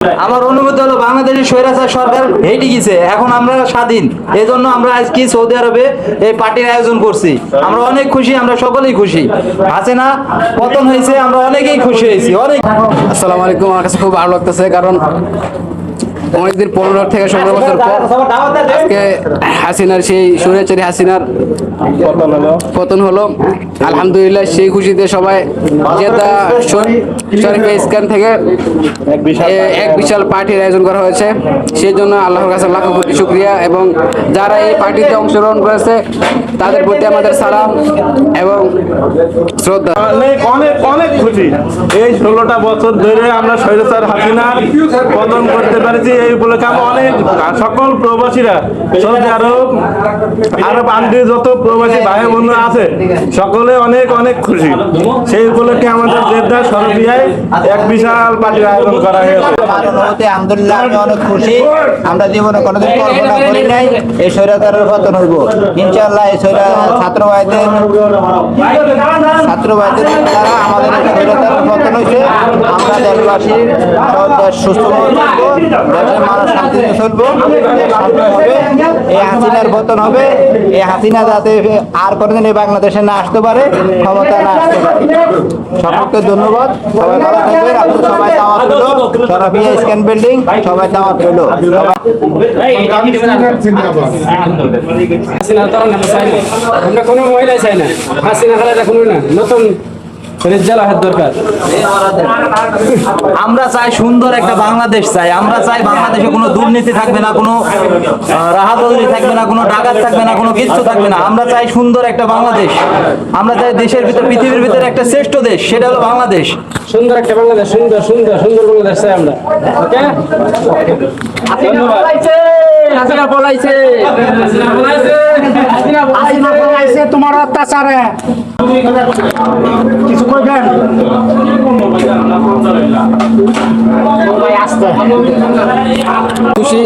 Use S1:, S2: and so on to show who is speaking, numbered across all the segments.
S1: আমার অনুভূতি হলো বাংলাদেশের স্বৈরাচার সরকার হেঁটে গেছে, এখন আমরা স্বাধীন। এই জন্য আমরা আজকে সৌদি আরবে এই পার্টির আয়োজন করছি। আমরা অনেক খুশি, আমরা সকলেই খুশি। আছে না, পতন হয়েছে, আমরা অনেকেই খুশি হয়েছি। অনেক
S2: আসসালামু আলাইকুম। আমার কাছে খুব ভালো লাগতেছে, কারণ অনেকদিন 15 থেকে 16 বছর পর আজকে হাসিনার, সেই স্বৈরাচারী হাসিনার পতন হলো। আলহামদুলিল্লাহ, সেই খুশিতে সবাই জেদ্দা শরীফে স্ক্যান থেকে এক বিশাল পার্টির আয়োজন করা হয়েছে। সেই জন্য আল্লাহর কাছে লাখো কোটি শুকরিয়া, এবং যারা এই পার্টিতে অংশগ্রহণ করেছে তাদের প্রতি আমাদের সালাম এবং শ্রদ্ধা।
S3: অনেক অনেক খুশি। এই 16টা বছর ধরে আমরা স্বৈরাচার হাসিনার পতন করতে পেরেছি। এই উপলক্ষে আমরা অনেক সকল প্রবাসীরা, সৌদি আরব আন্ডে যত প্রবাসী ভাই বোনরা আছে সকলে অনেক অনেক খুশি। সেই উপলক্ষে আমাদের জেদ্দা শরফিয়ায় এক বিশাল পার্টির আয়োজন করা হয়েছে।
S1: আলহামদুলিল্লাহ, আমি অনেক খুশি। আমরা জীবনে কোনোদিন কল্পনা করি নাই এই স্বৈরাচারের পতন হইব। ইনশাআল্লাহ এই ছাত্র ভাইদের দ্বারা আমাদের স্বৈরাচারের পতন হয়েছে। আমরা দেশবাসীর দেশ সুস্থভাবে চলবো, দেশের মানুষ শান্তিতে চলবো, শান্তি হবে। এই হাসিনার পতন হবে। এই হাসিনা যাতে আর কোনোদিন এই বাংলাদেশে না আসতে পারে, ক্ষমতা না আসতে পারে। সকলকে ধন্যবাদ। সবাই ভালো থাকবেন। আপনাদের সবাই দাওয়াত হলো শরফিয়া স্ক্যান বিল্ডিং, সবাই দাওয়াত হলো।
S2: আমরা কোনো মহিলা চাই না, হাসিনা খালেদা কোনো না, নতুন দরকার।
S1: আমরা চাই সুন্দর একটা বাংলাদেশ চাই। আমরা চাই বাংলাদেশে কোনো দুর্নীতি থাকবে না, কোনো রাহাদরি থাকবে না, কোনো ডাকাত থাকবে না, কোনো কিচ্ছু থাকবে না। আমরা চাই সুন্দর একটা বাংলাদেশ। আমরা চাই দেশের ভিতরে, পৃথিবীর ভিতরে একটা শ্রেষ্ঠ দেশ, সেটা হলো বাংলাদেশ।
S2: সুন্দর একটা বাংলাদেশ, সুন্দর সুন্দর সুন্দর বাংলাদেশ চাই আমরা। ওকে, হাসিনা পলাইছে, হাসিনা পলাইছে তোমার অত্যাচারে। কিছু করবেন? খুশি।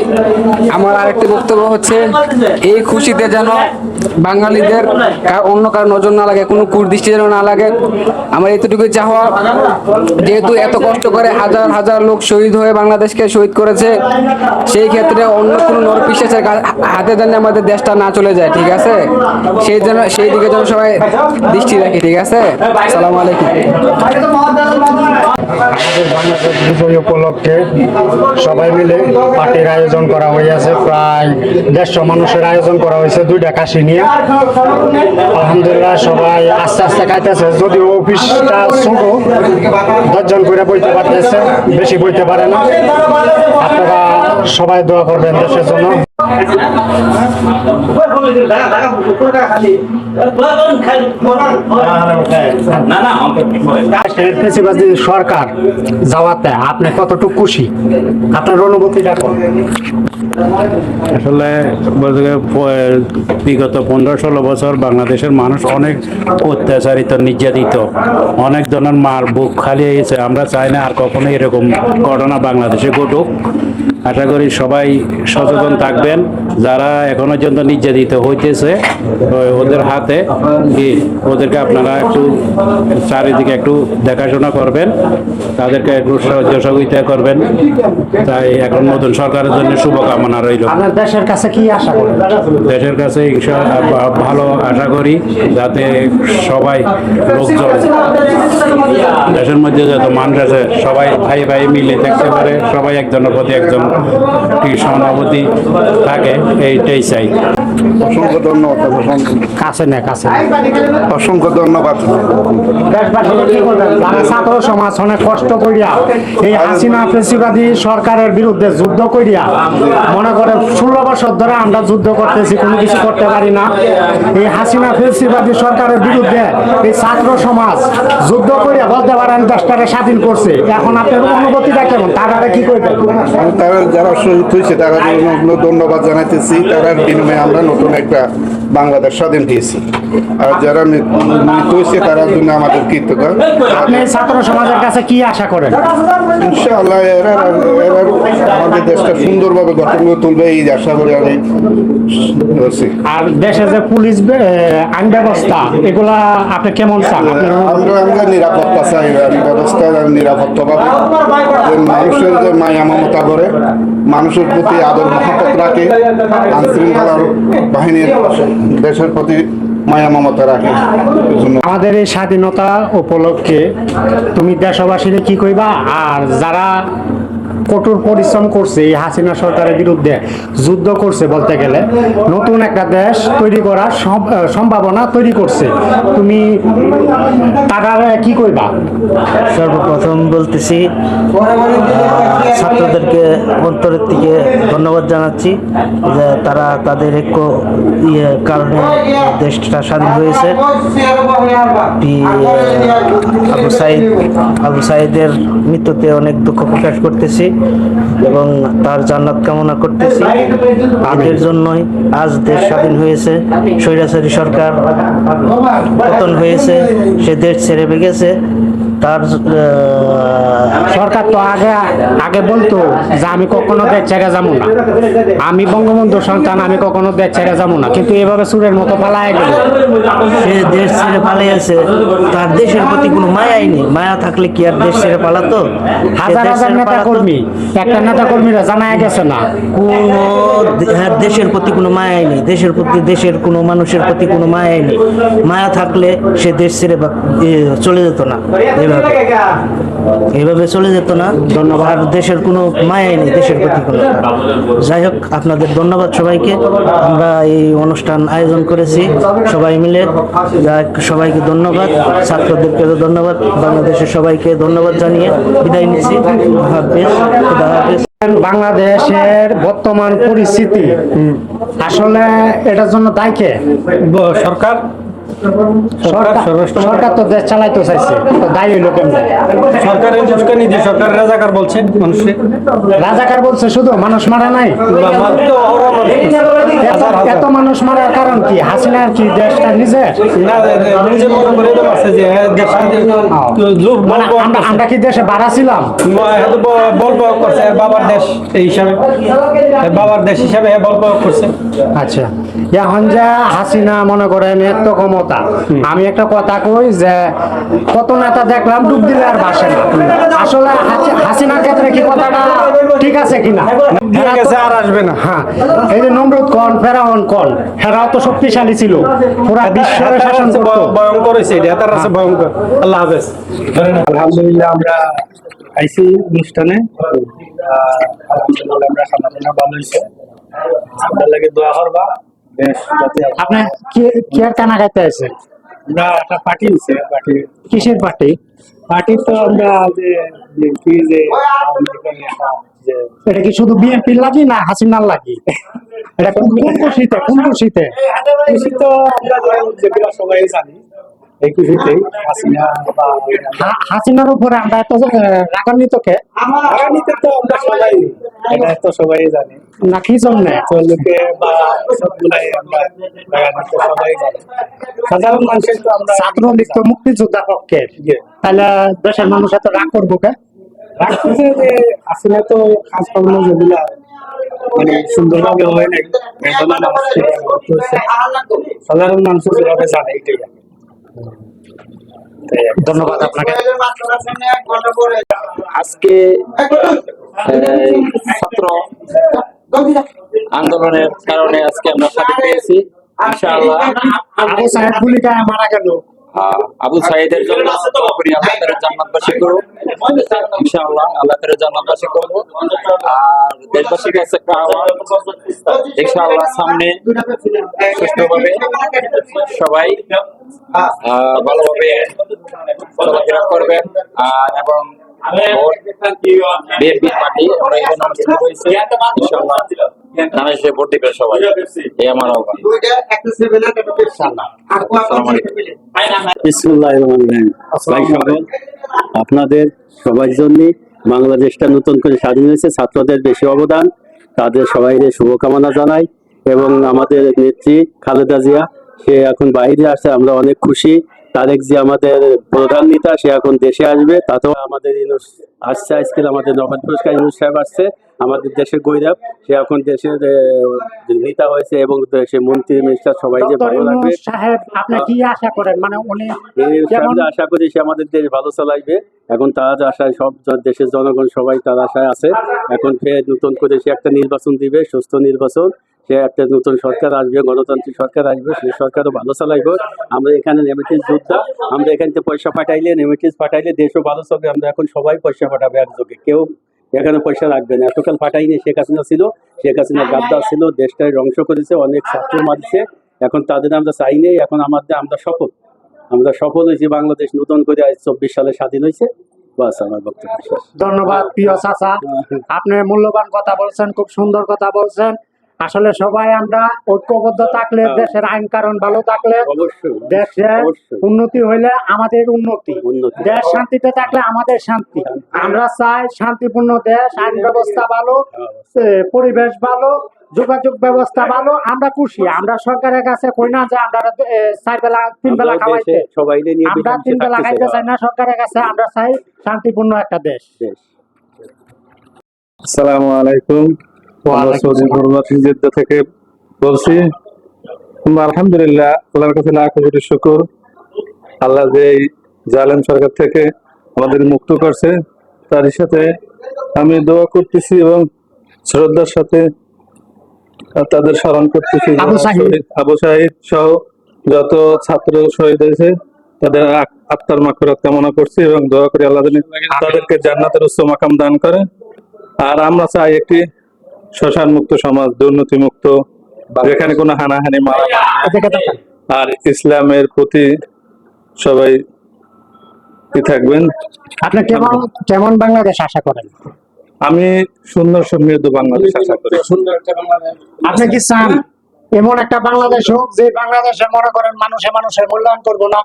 S2: আমার আরেকটি বক্তব্য হচ্ছে, এই খুশিতে যেন বাঙালিদের অন্য কারো নজর না লাগে, কোনো কুদৃষ্টি যেন না লাগে। আমার এতটুকুই চাওয়া, যেহেতু এত কষ্ট করে হাজার হাজার লোক শহীদ হয়ে বাংলাদেশকে শহীদ করেছে, সেই ক্ষেত্রে অন্য কোনো নরপিশাচের হাতে যেন আমাদের দেশটা না চলে যায়, ঠিক আছে? সেই দিকে যেন সবাই দৃষ্টি রাখি, ঠিক আছে? আসসালামু আলাইকুম।
S4: আমাদের বাংলাদেশ বিজয় উপলক্ষে সবাই মিলে পার্টির আয়োজন করা হয়েছে। প্রায় 150 মানুষের আয়োজন করা হয়েছে 2টা কাশি নিয়ে। আলহামদুলিল্লাহ, সবাই আস্তে আস্তে খাইতেছে। যদিও অফিসটা ছোট, 10 জন করে বইতে পারতেছে, বেশি বইতে পারে না। আপনারা সবাই দোয়া করবেন দেশের জন্য। সরকার যাওয়াতে আপনি কতটুকু খুশি? আপনার অনুভূতিটা
S5: আসলে বলতে গেলে বিগত 15-16 বছর বাংলাদেশের মানুষ অনেক অত্যাচারিত, নির্যাতিত, অনেক ধরনের মার বুক খালি হয়েছে। আমরা চাই না আর কখনো এরকম ঘটনা বাংলাদেশে ঘটুক। আশা করি সবাই সচেতন থাকবেন। যারা এখনো পর্যন্ত নির্যাতিত হইতেছে ওদের হাতে, ওদেরকে আপনারা একটু চারিদিকে একটু দেখাশোনা করবেন, তাদেরকে একটু সহযোগিতা করবেন। তাই এখন নতুন সরকারের জন্য শুভকামনা রইল।
S4: আপনার দেশের কাছে কি আশা করেন?
S5: দেশের কাছে ভালো আশা করি, যাতে সবাই লোকজন দেশের মধ্যে যত মানুষ আছে সবাই ভাই ভাই মিলে থাকতে পারে, সবাই একজনের প্রতি একজন সহানুভূতি থাকে, এইটাই চাই।
S6: অসংখ্য ধন্যবাদ। অসংখ্য ধন্যবাদ।
S4: ছাত্র সমাজ অনেক কষ্ট করিয়া এই হাসিনা ফেসিবাদী সরকারের বিরুদ্ধে যুদ্ধ করিয়া, মনে করে 16 বছর ধরে আমরা যুদ্ধ করতেছি, কোনো কিছু করতে পারি না। এই হাসিনা ফেসিবাদী সরকারের বিরুদ্ধে এই ছাত্র সমাজ যুদ্ধ করিয়া বলতে পারেন দেশটাকে স্বাধীন করছে। এখন আপনার অনুভূতিটা কেমন? তারা কি করবেন?
S6: তারা যারা শহীদ হয়েছে তারা ধন্যবাদ জানাইতেছি। তার বিনিময়ে আমরা নতুন একটা বাংলাদেশ স্বাধীন দিয়েছি। আর যারা মৃত্যু হয়েছে তারা জন্য আমাদের কৃতজ্ঞ।
S4: আপনি ছাত্র সমাজের কাছে কি আশা করেন?
S6: ইনশাআল্লাহ এরা আমাদের দেশটা সুন্দরভাবে গঠন করে তুলবে এই আশা করে আমি বলছি।
S4: আর দেশে যে পুলিশ আইন ব্যবস্থা এগুলা আপনি কেমন চান?
S6: আমরা নিরাপত্তা চাই, আইন ব্যবস্থা নিরাপত্তা পাবে, যে মানুষের যে মায়া মমতা করে, মানুষের প্রতি আদর মহব্বত রাখে, আইন শৃঙ্খলার বাহিনীর দেশের প্রতি মায়া মমতা রাখে। এজন্য
S4: আমাদের এই স্বাধীনতা উপলক্ষে তুমি দেশবাসীরে কি কইবা? আর যারা কঠোর পরিশ্রম করছে এই হাসিনা সরকারের বিরুদ্ধে যুদ্ধ করছে, বলতে গেলে নতুন একটা দেশ তৈরি করার সম্ভাবনা তৈরি করছে, তুমি তারা কি কইবা?
S7: সর্বপ্রথম বলতেছি ছাত্রদেরকে অন্তরের থেকে ধন্যবাদ জানাচ্ছি যে তারা তাদের এক কারণে দেশটা স্বাধীন হয়েছে। আবু সাইদের মৃত্যুতে অনেক দুঃখ প্রকাশ করতেছি এবং তার জান্নাত কামনা করতেছি। তাদের জন্যই আজ দেশ স্বাধীন হয়েছে। স্বৈরাচারী সরকার পতন হয়েছে, সে দেশ ছেড়ে গেছে। তার
S4: সরকার তো আগে বলতো যে আমি কখনো দেশ ছেড়ে যাবো না, আমি বঙ্গবন্ধু সন্তান, আমি কখনো দেশ ছেড়ে যাবো না, কিন্তু এভাবে সুরের মতো পালায় গেল।
S7: সে দেশ ছেড়ে পালিয়েছে, তার দেশের প্রতি কোনো মায়াই নেই। মায়া থাকলে কি আর দেশ ছেড়ে পালাতো?
S4: হাজার হাজার নেতা কর্মী, একটা নেতা কর্মীরা জানায় গেছে না
S7: দেশের প্রতি কোনো মায়াই নেই, দেশের প্রতি, দেশের কোনো মানুষের প্রতি কোনো মায়াই নেই। মায়া থাকলে সে দেশ ছেড়ে চলে যেত না, এভাবে চলে যেত না। ধন্যবাদ। দেশের কোনো মায়াই নেই, দেশের প্রতি কোনো। যাই হোক, আপনাদের ধন্যবাদ সবাইকে। আমরা এই অনুষ্ঠান আয়োজন করেছি সবাই মিলে, সবাইকে ধন্যবাদ, ছাত্রদেরকে ধন্যবাদ, বাংলাদেশের সবাইকে ধন্যবাদ জানিয়ে বিদায় নিচ্ছি। হাফেজ, খুদা হাফেজ।
S4: বাংলাদেশের বর্তমান পরিস্থিতি আসলে এটার জন্য দায়ী কে?
S3: সরকার
S4: সরকার তো দেশ চালাইতে চাইছে, তো দায়ী হইলো কেমন?
S3: সরকারের উস্কানি দিয়ে সরকার রাজাকার বলছে মানুষের।
S4: রাজাকার বলছে, শুধু মানুষ মারা নাই। এত মানুষ মারার কারণ কি? হাসিনার কি দেশটা নিজের?
S3: নিজের মতো করে আছে যে
S4: মানে আমরা কি দেশে বাড়া ছিলাম?
S3: বল প্রয়োগ করছে বাবার দেশ এই হিসাবে, বাবার দেশ হিসাবে বল প্রয়োগ করছে।
S4: আচ্ছা, এখন যা হাসিনা মনে করেন এত ক্ষমতা, আমি একটা কথা কই যে কত নেতা দেখলাম ডুব দিলে আর ভাসে না। আসলে হাসিনার ক্ষেত্রে কি কথাটা ঠিক আছে কিনা?
S3: ঠিক আছে, আর আসবে না।
S4: হ্যাঁ, এই যে নমরুদ কোন, ফেরাউন কোন, হেরাও তো শক্তিশালী ছিল, পুরা বিশ্বের শাসন করতো।
S3: ভয়ঙ্কর হয়েছে এটা, তার আছে ভয়ঙ্কর। আল্লাহ হাফেজ।
S5: আলহামদুলিল্লাহ আমরা আইসি অনুষ্ঠানে, আলহামদুলিল্লাহ আমরা খানা ভালো হয়েছে। আপনার লাগে দোয়া করবা বেশ, যাতে
S4: আপনি কি আর কানা খাইতে আছে?
S5: আমরা একটা পার্টি হয়েছে, পার্টি
S4: কিসের পার্টি?
S5: পার্টি তো আমরা যে কি যে
S4: এটা কি শুধু বিএনপির লাগি না হাসিনার লাগি? এটা কোন খুশিতে, কোন খুশিতে?
S5: খুশি তো আমরা যেগুলো সবাই জানি, এই খুশিতেই হাসিনা বা
S4: হাসিনার উপরে আমরা এত রাগান্বিত কে?
S5: রাজনীতি তো আমরা সবাই, এটা তো সবাই জানি
S4: না কি জন্য?
S5: লোকে বা সবগুলাই আমরা রাজনীতি সবাই জানি। সাধারণ মানুষের তো আমরা
S4: ছাত্রলীগ তো মুক্তিযোদ্ধার পক্ষে, তাহলে দেশের মানুষ এত রাগ করবো কে?
S5: রাখতেছে যে আসলে তো কাজকর্ম যেগুলা মানে সুন্দরভাবে হয় নাই, সাধারণ মানুষ যেভাবে জানে এটাই।
S4: ধন্যবাদ আপনাকে।
S8: আজকে ছাত্র আন্দোলনের কারণে আজকে আমরা স্বাধীন পেয়েছি ইনশাআল্লাহ।
S4: আবু সাহেব গুলিকায় মারা গেল,
S8: আবু সাইদের জন্য দোয়া করি, আল্লাহ তাআলা জান্নাতবাসী করুক ইনশাআল্লাহ, আল্লাহ তাআলা জান্নাতবাসী করব। আর দেশবাসীর কাছে একটা আহ্বান, ইনশাআল্লাহ সামনে সুষ্ঠুভাবে সবাই ভালোভাবে চলাফেরা করবেন। আর এবং বিএনপি পার্টি আমরা এখানে অনুষ্ঠিত হয়েছে, ইনশাআল্লাহ ধানের শীষে ভোট দিবেন সবাই, এই আমার আহ্বান। আসসালামু আলাইকুম।
S5: বিসমিল্লাহির রহমানির রহিম। ভাই সকল, আপনাদের সবার জন্য বাংলাদেশটা নতুন করে স্বাধীন হয়েছে, ছাত্রদের বেশি অবদান, তাদের সবাই শুভকামনা জানাই। এবং আমাদের নেত্রী খালেদা জিয়া, সে এখন বাইরে আসছে, আমরা অনেক খুশি। তারেক জি আমাদের প্রধান নেতা, সে এখন দেশে আসবে। তাতেও আমাদের ইউনূস আসছে, আজকে আমাদের নবাব পুরস্কার ইউনূস সাহেব আসছে, আমাদের দেশের গৌরব। সে এখন দেশের নেতা হয়েছে এবং দেশের মন্ত্রী মিনিস্টার সবাই যে ভালো লাগবে
S4: সাহেব, আপনি কি আশা করেন? মানে উনি
S5: আশা করি সে আমাদের দেশ ভালো চালাইবে। এখন তার আশায় সব দেশের জনগণ সবাই তার আশায় আছে। এখন ফের নতুন করে সে একটা নির্বাচন দিবে, সুস্থ নির্বাচন। সে একটা নতুন সরকার আসবে, গণতান্ত্রিক সরকার আসবে, সেই সরকারও ভালো চালাইব। আমরা এখানে নেমেটিস যোদ্ধা, আমরা এখান থেকে পয়সা পাঠাইলে, নেমেটিস পাঠাইলে দেশও ভালো চলবে। আমরা এখন সবাই পয়সা পাঠাবে একযোগে, কেউ এখানে পয়সা রাখবে না। এতকাল পাঠাইনি, শেখ হাসিনা ছিল, শেখ হাসিনা গাদ্দার ছিল, দেশটাই ধ্বংস করেছে, অনেক ছাত্র মারছে। এখন তাদের আমরা চাই নেই, এখন আমরা সফল হয়েছি। বাংলাদেশ নতুন করে আজ 24 সালে স্বাধীন হয়েছে। বাস আমার বক্তব্য শেষ।
S4: ধন্যবাদ প্রিয় চাচা, আপনি মূল্যবান কথা বলছেন, খুব সুন্দর কথা বলছেন। আসলে সবাই আমরা ঐক্যবদ্ধ থাকলে, দেশের আইন কারণ ভালো থাকলে,
S5: অবশ্যই
S4: দেশের উন্নতি হইলে আমাদের উন্নতি, দেশ শান্তিতে থাকলে আমাদের শান্তি। আমরা চাই শান্তিপূর্ণ দেশ, আইন ব্যবস্থা ভালো, পরিবেশ ভালো, যোগাযোগ ব্যবস্থা ভালো। আমরা খুশি। আমরা সরকারের কাছে কই না যে আমরা 4 বেলা 3 বেলা খাওয়াইতে,
S5: সবাই নিয়ে
S4: আমরা 3 বেলা খাইতে চাই না সরকারের কাছে। আমরা চাই শান্তিপূর্ণ একটা দেশ।
S3: আসসালামু আলাইকুম। আমরা সৌদি প্রবাসী জেদ্দা থেকে বলছি। আলহামদুলিল্লাহ, আল্লাহর কাছে লাখ কোটি শুকর। আল্লাহ যে এই জালেম সরকার থেকে আমাদের মুক্ত করছে, তারই সাথে আমি দোয়া করতেছি এবং শ্রদ্ধার সাথে তাদের স্মরণ করতেছি। আবু সাহিদ সহ যত ছাত্র শহীদ হয়েছে তাদের আত্মার মাগফিরাত কামনা করছি এবং দোয়া করি আল্লাহ যেন তাদেরকে জান্নাতের উচ্চ মাকাম দান করে। আর আমরা চাই একটি শ্মশান মুক্ত সমাজ, দুর্নীতি মুক্ত, যেখানে কোনো হানাহানি মারামারি, আর ইসলামের প্রতি সবাই থাকবেন।
S4: আপনি কেমন বাংলাদেশ আশা করেন?
S3: আমি সুন্দর সমৃদ্ধ বাংলাদেশ আশা করি।
S4: আপনি কি চান এমন একটা বাংলাদেশ হোক যে বাংলাদেশে মনে করেন মানুষের মূল্যায়ন করবো না,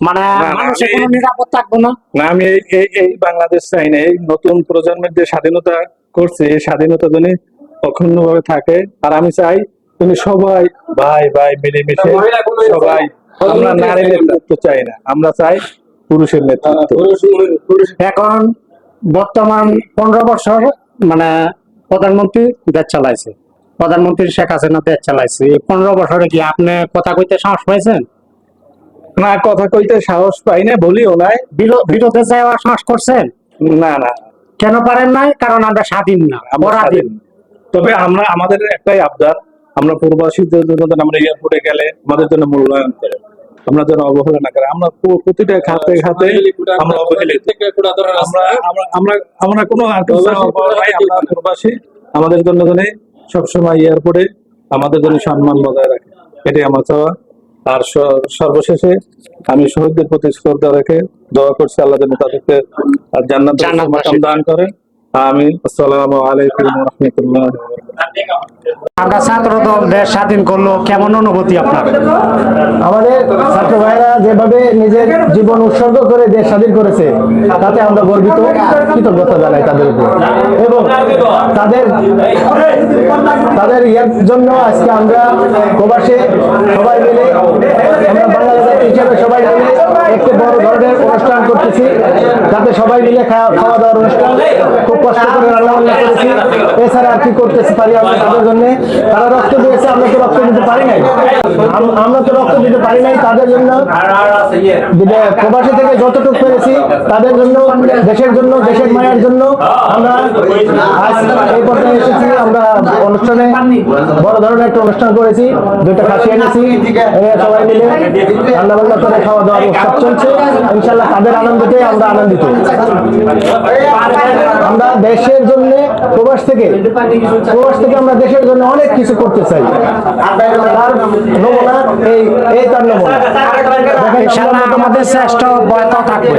S4: মানে মানুষের কোনো নিরাপদ থাকবো না?
S3: না, আমি এই বাংলাদেশ চাই না। এই নতুন প্রজন্মের যে স্বাধীনতা করছে, এই স্বাধীনতা যেন অক্ষুণ্ণ ভাবে থাকে। আর আমি চাই তুমি সবাই ভাই ভাই মিলেমিশে সবাই, আমরা নারীর নেতৃত্ব চাই না, আমরা চাই পুরুষের নেতৃত্ব।
S4: এখন বর্তমান 15 বছর মানে প্রধানমন্ত্রী দেশ চালাইছে, প্রধানমন্ত্রী শেখ হাসিনা দেশ চালাইছে। এই 15 বছরে কি আপনি কথা কইতে সাহস পাইছেন?
S3: না, কথা কইতে সাহস পাই না, বলিও নাই।
S4: বিরোধে যাওয়ার সাহস করছেন?
S3: না না।
S4: কেন পারেন নাই? কারণ আমরা স্বাধীন না, পরাধীন।
S3: তবে আমাদের একটাই আবদার, আমরা প্রবাসীদের জন্য আমরা এয়ারপোর্টে গেলে আমাদের জন্য মূল্যায়ন করে, আমরা যেন অবহেলা না করে। আমরা প্রতিটা খাতে খাতে আমরা অবহেলিত। আমরা কোনো আমরা প্রবাসী, আমাদের জন্য সবসময় এয়ারপোর্টে আমাদের জন্য সম্মান বজায় রাখে, এটাই আমার চাওয়া। আর সর্বশেষে আমি শহীদদের প্রতি শ্রদ্ধা রেখে দোয়া করছি আল্লাহ যেন তাদেরকে জান্নাতের মাকাম দান করেন। আমি আসসালামু আলাইকুম ওয়া রাহমাতুল্লাহ।
S4: আমরা ছাত্র দল দেশ স্বাধীন করলো, কেমন অনুভূতি আপনার?
S9: আমাদের ছাত্র ভাইরা যেভাবে নিজের জীবন উৎসর্গ করে দেশ স্বাধীন করেছে, তাতে আমরা গর্বিত, কৃতজ্ঞতা জানাই তাদের উপর। এবং তাদের ইয়ার জন্য আজকে আমরা প্রবাসে সবাই মিলে, আমরা বাংলাদেশের হিসেবে সবাই মিলে একটি বড় ধরনের অনুষ্ঠান করতেছি, যাতে সবাই মিলে খাওয়া দাওয়ার অনুষ্ঠান। খুব কষ্ট করে রান্না বান্না করেছি, এছাড়া আর কি করতেছি পারি আমরা তাদের জন্য। তারা রক্ত দিয়েছে, আমরা তো রক্ত দিতে পারি নাই, তাদের জন্য প্রবাসী থেকে যতটুকু পেরেছি তাদের জন্য, দেশের জন্য, দেশের মায়ের জন্য আমরা আজ এই পর্যায়ে এসেছি। আমরা অনুষ্ঠানে বড় ধরনের একটা অনুষ্ঠান করেছি, 2টা খাসি এনেছি, সবাই মিলে রান্না বান্না করে খাওয়া দাওয়ার উৎসব চলছে। ইনশাল্লাহ তাদের আনন্দতে আমরা আনন্দিত। আমরা দেশের জন্য প্রবাস থেকে আমরা দেশের জন্য অনেক কিছু করতে চাই। তার নমুনা এই তার নমুনা।
S4: আমাদের শ্রেষ্ঠ বয়স থাকবে।